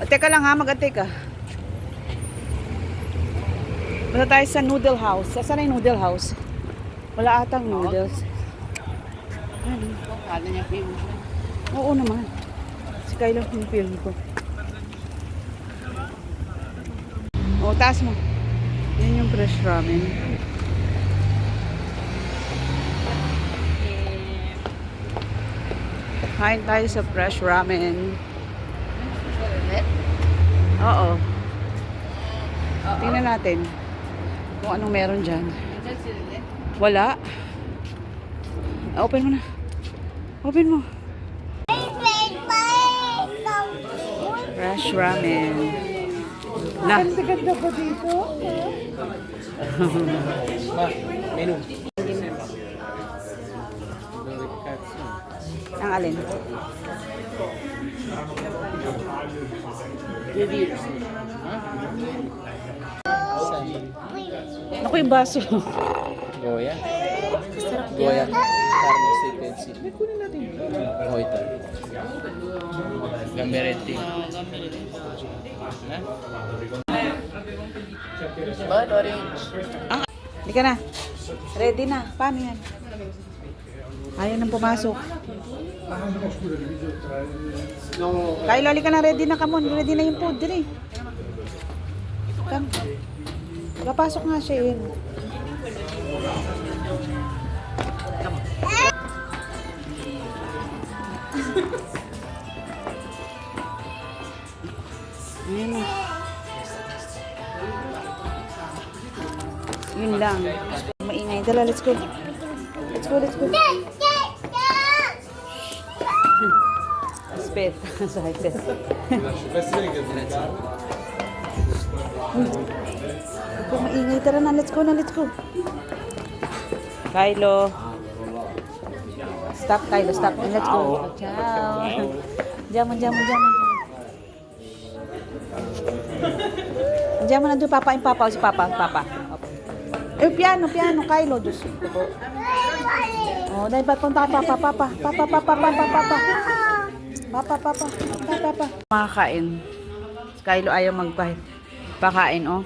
Teka lang ha, mag-ate ka. Punta tayo sa noodle house. Saan yung noodle house? Wala atang noodles. Ano niya film? Oo naman. Si Kylo yung film ko. O, taas mo. Yan yung fresh ramen. Kain tayo sa fresh ramen. Oo. Tingnan natin kung anong meron dyan. Wala. Open mo na. Open mo. Fresh ramen. Na. Ganda ba dito? Menu. Ang alin? Ako yung baso. Goya. Goya. Carne sequence. Oh, ito. Gamberetti. Bad orange. Hindi ka na. Ready na. Paano yan? Ayaw nang pumasok. Kylo, halika na. Ready na ka mo. Ready na yung food. Dili. Come. Papasok nga siya yun. Ayan na. Yun lang. Maingay. Dala, let's go. Let's go, let's go. Spit. Sorry, spit. Kung maingay, tara na. Let's go na, let's go. Kylo. Stop, Kylo. Stop. And let's go. Ciao. Jaman, jaman, jaman. Diyan mo na doon, papa, yung papa, si papa, papa. Eh, piano, piano, Kylo, Diyos. Oh, dahil ba't punta ka, papa, papa, papa, papa, papa, papa, papa, papa, papa. Makakain. Kylo ayaw magpakain, oh.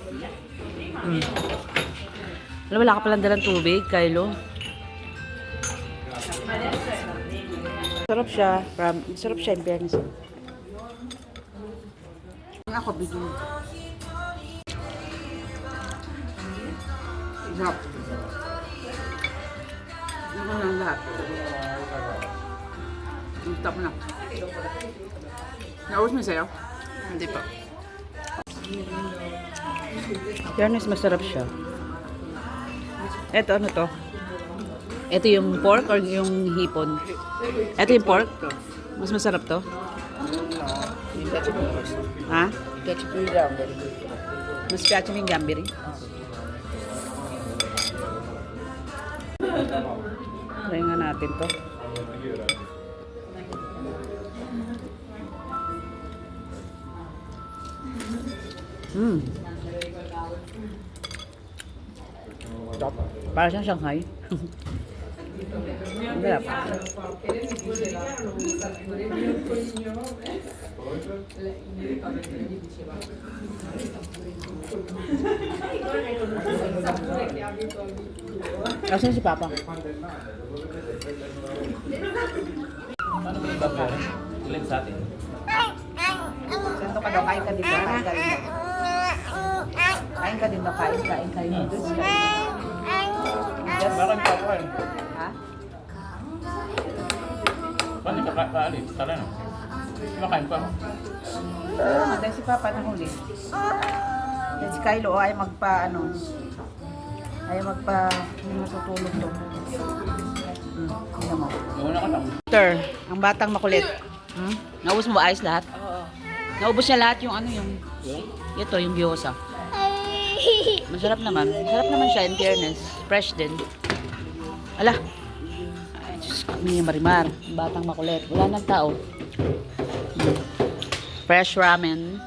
Wala ka palang dalang tubig, Kylo. Sarap siya, in fairness. Ako, bigyan. Sarap. Ano lang lahat. Stop na. Naubos mo sa'yo? Hindi pa. Fairness, masarap siya. Eto, ano to? Ito yung pork or yung hipon? Ito yung pork? Mas masarap to? Ha? Mas piace yung gamberi? Try nga natin to. Para siyang Shanghai. Ang sarap. Asan si Papa? Paano may iba po? Ilan sa atin? Sento ka daw, kain ka dito. Kain ka dito. Kain ka dito. Kain ka dito. Bakit pa po kayo? Ha? Paano ka kaalit? Tara na. Makain pa. Dahil si Papa nahuli. Dahil si Kylo ay hindi matutulog to. Tingnan mo. Gawin na ka lang. Ang batang makulit. Naubos mo ba ayos lahat? Oo. Naubos niya lahat yung ito, yung gyoza. Masarap naman. Masarap naman siya, in fairness. Fresh din. Ala. Ay, Diyos ko, may marimar. Ang batang makulit. Wala nang tao. Fresh ramen.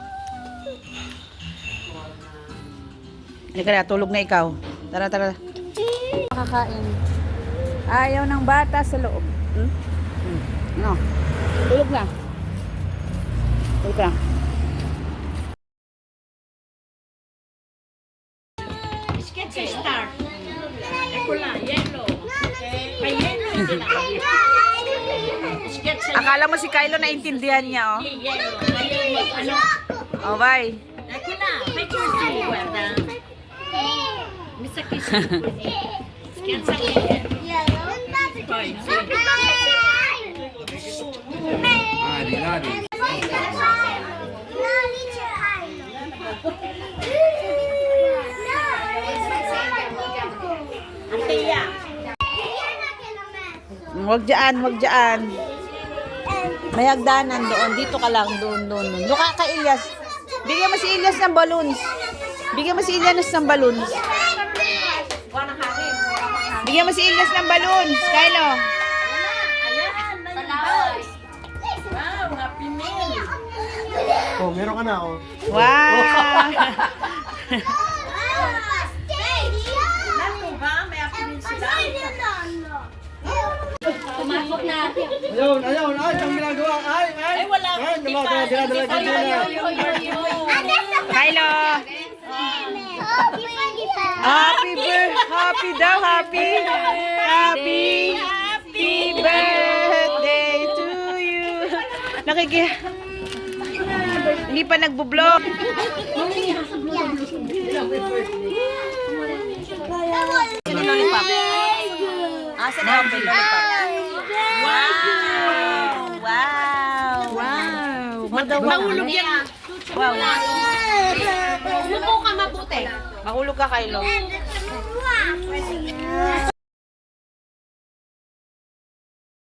Halika na, tulog na ikaw. Tara, tara. Makakain. Ayaw ng bata sa loob. No. Tulog na. Tulog na. sa start. Eko lang, yellow. Kay yellow, hindi na. Sketch sa Akala mo si Kylo naintindihan niya, oh. yellow. Ngayon, ano? Oh, bye. Eko lang, picture si Wanda. Misa kiss. Sketch sa kanya. Fine. Adi, adi. Atiya. Huwag dyan, huwag dyan. May hagdanan doon. Dito ka lang. Doon. Doon ka kay Ilyas. Bigyan mo si Ilyas ng balloons. Bigyan mo si Ilyas ng balloons. Bigyan mo si Ilyas ng balloons. Kylo. Wow, happy meal. Oh, meron ka na, oh. Wow. Ano ba? May happy meal sila. Pumasok na. Ayun, ayun, ay, siyang ginagawa. Ay, ay. Ay, wala. Ay, gumagawa, dinadala ka dyan. Kylo. Happy birthday to you. Hindi pa nagbo-vlog. Lollipop. Asa na ang lollipop? Wow. Mahulog yan. Wow. Lupo ka mabuti. Mahulog ka, Kylo.